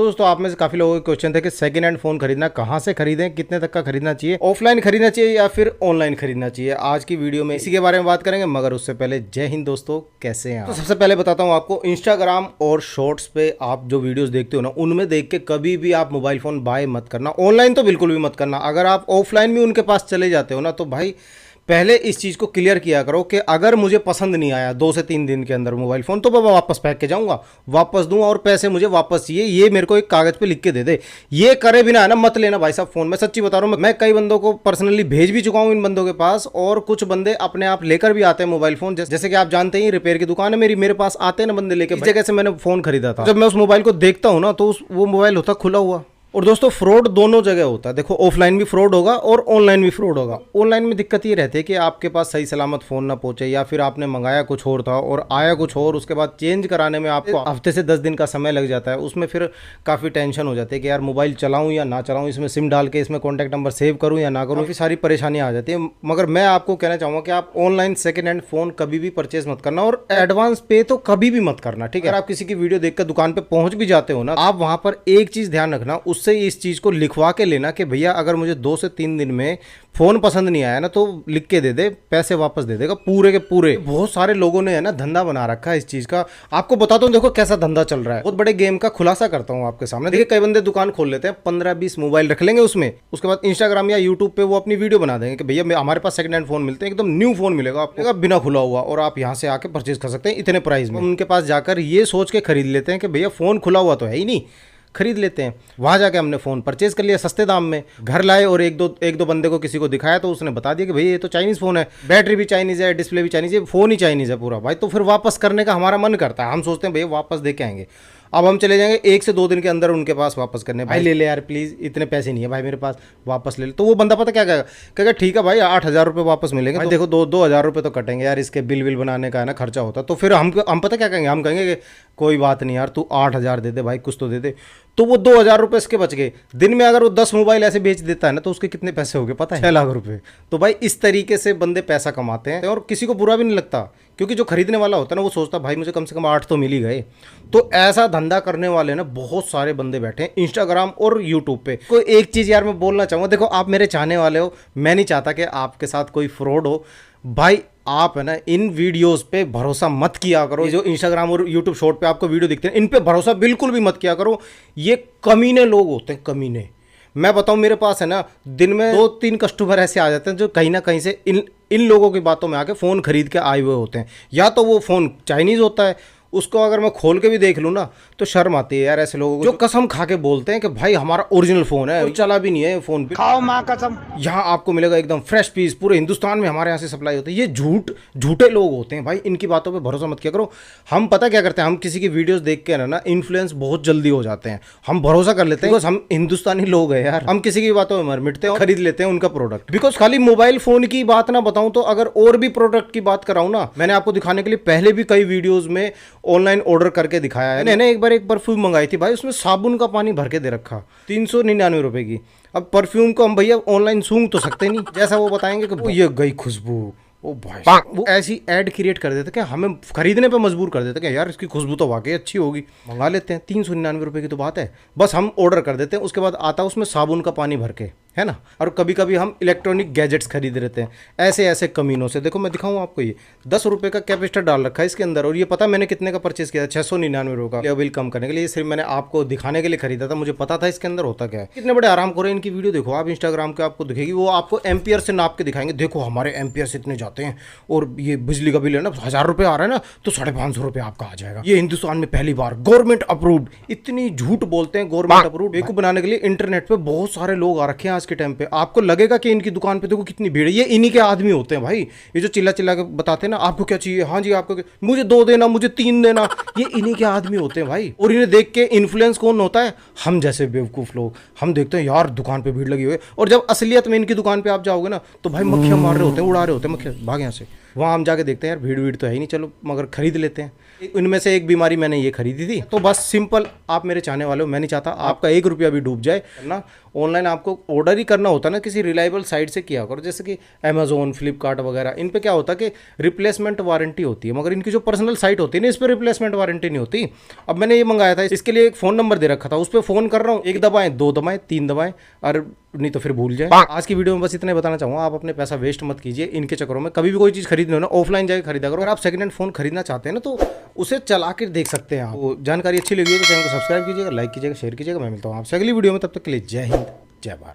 तो दोस्तों आप में से काफी लोगों के क्वेश्चन थे कि सेकंड हैंड फोन खरीदना कहाँ से खरीदें, कितने तक का खरीदना चाहिए, ऑफलाइन खरीदना चाहिए या फिर ऑनलाइन खरीदना चाहिए। आज की वीडियो में इसी के बारे में बात करेंगे, मगर उससे पहले जय हिंद दोस्तों, कैसे हैं आप। तो सबसे पहले बताता हूँ आपको, इंस्टाग्राम और शॉर्ट्स पे आप जो वीडियोस देखते हो ना, उनमें देख के कभी भी आप मोबाइल फोन बाय मत करना। ऑनलाइन तो बिल्कुल भी मत करना। अगर आप ऑफलाइन भी उनके पास चले जाते हो ना, तो भाई पहले इस चीज़ को क्लियर किया करो कि अगर मुझे पसंद नहीं आया 2 से 3 दिन के अंदर मोबाइल फ़ोन, तो मैं वापस फेंक के जाऊंगा, वापस दूंगा और पैसे मुझे वापस चाहिए, ये मेरे को एक कागज़ पे लिख के दे दे। ये करे बिना है ना, मत लेना भाई साहब फ़ोन। मैं सच्ची बता रहा हूँ, मैं कई बंदों को पर्सनली भेज भी चुका हूँ इन बंदों के पास, और कुछ बंदे अपने आप लेकर भी आते हैं मोबाइल फ़ोन। जैसे कि आप जानते हैं रिपेयर की दुकान है मेरे पास आते हैं ना बंदे लेके। इस जगह से मैंने फ़ोन खरीदा था। जब मैं उस मोबाइल को देखता हूँ ना, तो वो मोबाइल होता खुला हुआ। और दोस्तों फ्रॉड दोनों जगह होता है। देखो, ऑफलाइन भी फ्रॉड होगा और ऑनलाइन भी फ्रॉड होगा। ऑनलाइन में दिक्कत ये रहती है कि आपके पास सही सलामत फ़ोन ना पहुंचे, या फिर आपने मंगाया कुछ और था और आया कुछ और, उसके बाद चेंज कराने में आपको हफ्ते से 10 दिन का समय लग जाता है। उसमें फिर काफ़ी टेंशन हो जाती है कि यार मोबाइल चलाऊँ या ना चलाऊँ, इसमें सिम डाल के इसमें कॉन्टैक्ट नंबर सेव करूँ या ना करूँ, फिर सारी परेशानियाँ आ जाती है। मगर मैं आपको कहना चाहूँगा कि आप ऑनलाइन सेकेंड हैंड फ़ोन कभी भी परचेज मत करना, और एडवांस पे तो कभी भी मत करना, ठीक है। अगर आप किसी की वीडियो देखकर दुकान पर पहुँच भी जाते हो ना, आप वहाँ पर एक चीज़ ध्यान रखना, उससे इस चीज़ को लिखवा के लेना कि भैया अगर मुझे 2 से 3 दिन में फोन पसंद नहीं आया ना, तो लिख के दे दे, पैसे वापस दे देगा पूरे के पूरे। बहुत सारे लोगों ने है ना धंधा बना रखा है इस चीज का। आपको बताता हूँ, देखो कैसा धंधा चल रहा है। बहुत बड़े गेम का खुलासा करता हूँ आपके सामने। देखिए, कई बंदे दुकान खोल लेते हैं, 15-20 मोबाइल रख लेंगे उसमें, उसके बाद इंस्टाग्राम या यूट्यूब पे वो अपनी वीडियो बना देंगे कि भैया हमारे पास सेकंड हैंड फोन मिलते हैं, एकदम न्यू फोन मिलेगा आपको बिना खुला हुआ, और आप यहाँ से आके परचेज कर सकते हैं इतने प्राइस में। उनके पास जाकर ये सोच के खरीद लेते हैं कि भैया फोन खुला हुआ तो है ही नहीं, खरीद लेते हैं। वहाँ जाके हमने फ़ोन परचेज कर लिया सस्ते दाम में, घर लाए और एक दो बंदे को किसी को दिखाया, तो उसने बता दिया कि भैया ये तो चाइनीज़ फ़ोन है, बैटरी भी चाइनीज़ है, डिस्प्ले भी चाइनीज़ है, फ़ोन ही चाइनीज़ है पूरा। भाई तो फिर वापस करने का हमारा मन करता है, हम सोचते हैं भैया वापस दे के आएंगे। अब हम चले जाएंगे 1 से 2 दिन के अंदर उनके पास वापस करने, भाई ले ले यार प्लीज़, इतने पैसे नहीं है भाई मेरे पास, वापस ले ले। तो वो बंदा पता क्या कहेगा ठीक है भाई 8,000 रुपये वापस मिलेंगे। भाई देखो 2,000 रुपये तो कटेंगे यार, इसके बिल बनाने का है ना खर्चा होता। तो फिर हम पता क्या कहेंगे, हम कहेंगे कि कोई बात नहीं यार, तू 8,000 दे दे भाई, कुछ तो दे दे। तो वो 2,000 रुपये इसके बच गए। दिन में अगर वो 10 मोबाइल ऐसे बेच देता है ना, तो उसके कितने पैसे हो गए पता है, 6 लाख रुपए। तो भाई इस तरीके से बंदे पैसा कमाते हैं, और किसी को बुरा भी नहीं लगता, क्योंकि जो खरीदने वाला होता है ना, वो सोचता भाई मुझे कम से कम 8 तो मिल ही गए। तो ऐसा धंधा करने वाले ना बहुत सारे बंदे बैठे हैं इंस्टाग्राम और यूट्यूब पे। कोई एक चीज़ यार मैं बोलना चाहूँगा, देखो आप मेरे चाहने वाले हो, मैं नहीं चाहता कि आपके साथ कोई फ्रॉड हो। भाई आप है ना इन वीडियोस पे भरोसा मत किया करो। जो इंस्टाग्राम और यूट्यूब शॉर्ट पे आपको वीडियो दिखते हैं, इन पे भरोसा बिल्कुल भी मत किया करो। ये कमीने लोग होते हैं, कमीने। मैं बताऊं, मेरे पास है ना दिन में 2-3 कस्टमर ऐसे आ जाते हैं जो कहीं ना कहीं से इन लोगों की बातों में आके फ़ोन खरीद के आए हुए होते हैं। या तो वो फ़ोन चाइनीज़ होता है, उसको अगर मैं खोल के भी देख लूँ ना, तो शर्म आती है यार ऐसे लोगों को, जो कसम खा के बोलते हैं कि भाई हमारा ओरिजिनल फ़ोन है, चला भी नहीं है फ़ोन पे, खाओ माँ कसम, यहाँ आपको मिलेगा एकदम फ्रेश पीस, पूरे हिंदुस्तान में हमारे यहाँ से सप्लाई होती है। ये झूठे लोग होते हैं भाई, इनकी बातों पे भरोसा मत किया करो। हम पता क्या करते हैं, हम किसी की वीडियोस देख के ना इन्फ्लुएंस बहुत जल्दी हो जाते हैं, हम भरोसा कर लेते हैं, बिकॉज हम हिंदुस्तानी लोग हैं यार। हम किसी की बातों में मर मिटते हैं और खरीद लेते हैं उनका प्रोडक्ट। बिकॉज खाली मोबाइल फ़ोन की बात ना बताऊँ, तो अगर और भी प्रोडक्ट की बात कराऊँ ना, मैंने आपको दिखाने के लिए पहले भी कई वीडियोज़ में ऑनलाइन ऑर्डर करके दिखाया है। मैंने एक बार एक परफ्यूम मंगाई थी भाई, उसमें साबुन का पानी भर के दे रखा, 399 रुपए की। अब परफ्यूम को हम भैया ऑनलाइन सूंघ तो सकते नहीं, जैसा वो बताएंगे कि ये गई खुशबू, ओ भाई वो ऐसी ऐड क्रिएट कर देते कि हमें खरीदने पे मजबूर कर देते कि यार इसकी खुशबू तो वाकई अच्छी होगी, मंगा लेते हैं। 399 रुपये की तो बात है, बस हम ऑर्डर कर देते हैं, उसके बाद आता है उसमें साबुन का पानी भर के, है ना। और कभी कभी हम इलेक्ट्रॉनिक गैजेट्स खरीद रहते हैं ऐसे कमीनों से। देखो मैं दिखाऊँ आपको, ये 10 रुपये का कैपेसिटर डाल रखा है इसके अंदर, और ये पता मैंने कितने का परचेज किया था, 699 रुपये का। बिल कम करने के लिए सिर्फ मैंने आपको दिखाने के लिए खरीदा था, मुझे पता था इसके अंदर होता क्या है। कितने बड़े आराम करो, इनकी वीडियो देखो आप इंस्टाग्राम के, आपको दिखेगी, वो आपको एम्पियर से नाप के दिखाएंगे, देखो हमारे एम्पियर से इतने जाते हैं, और ये बिजली का बिल है ना 1,000 रुपये आ रहा है ना, तो 550 रुपये आपका आ जाएगा। ये हिंदुस्तान में पहली बार गवर्नमेंट अप्रूव्ड। इतनी झूठ बोलते हैं गवर्नमेंट अप्रूव्ड। बेवकूफ बनाने के लिए इंटरनेट पे बहुत सारे लोग आ रखे हैं आज के टाइम पे। आपको लगेगा कि इनकी दुकान पे देखो कितनी भीड़ है, ये इन्हीं के आदमी होते हैं भाई। ये जो चिल्ला चिल्ला के बताते हैं ना, आपको क्या चाहिए, हाँ जी आपको, मुझे 2 देना, मुझे 3 देना, ये इन्हीं के आदमी होते हैं भाई। और इन्हें देख के इन्फ्लुएंस कौन होता है, हम जैसे बेवकूफ लोग। हम देखते हैं यार दुकान पे भीड़ लगी हुई है, और जब असलियत में इनकी दुकान पे आप जाओगे ना, तो भाई मक्खियां मार रहे होते हैं, उड़ा रहे होते हैं मक्खियां, भाग यहाँ से। वहाँ हम जाके देखते हैं यार भीड़ तो है ही नहीं, चलो मगर खरीद लेते हैं। इनमें से एक बीमारी मैंने ये खरीदी थी। तो बस सिंपल, आप मेरे चाहने वाले हो, मैं नहीं चाहता आपका 1 रुपया भी डूब जाए ना। ऑनलाइन आपको ऑर्डर ही करना होता है ना, किसी रिलायबल साइट से किया करो, जैसे कि अमेजोन, फ्लिपकार्ट वगैरह। इन पे क्या होता है कि रिप्लेसमेंट वारंटी होती है, मगर इनकी जो पर्सनल साइट होती है ना, इस पर रिप्लेसमेंट वारंटी नहीं होती। अब मैंने ये मंगाया था, इसके लिए एक फ़ोन नंबर दे रखा था, उस पर फ़ोन कर रहा हूँ, 1 दबाएं, 2 दबाएं, 3 दबाएं, और नहीं तो फिर भूल जाए। आज की वीडियो में बस इतना बताना चाहूँगा, आप अपने पैसा वेस्ट मत कीजिए इनके चक्करों में। कभी भी कोई चीज़ खरीदनी हो ना, ऑफलाइन जाकर खरीदा करो। अगर आप सेकंड हैंड फ़ोन खरीदना चाहते हैं ना, तो उसे चला कर देख सकते हैं आप। तो जानकारी अच्छी लगी हो तो चैनल को सब्सक्राइब कीजिएगा, लाइक कीजिएगा, शेयर कीजिएगा। मैं मिलता हूँ आपसे अगली वीडियो में, तब तक के लिए जय हिंद, जय भारत।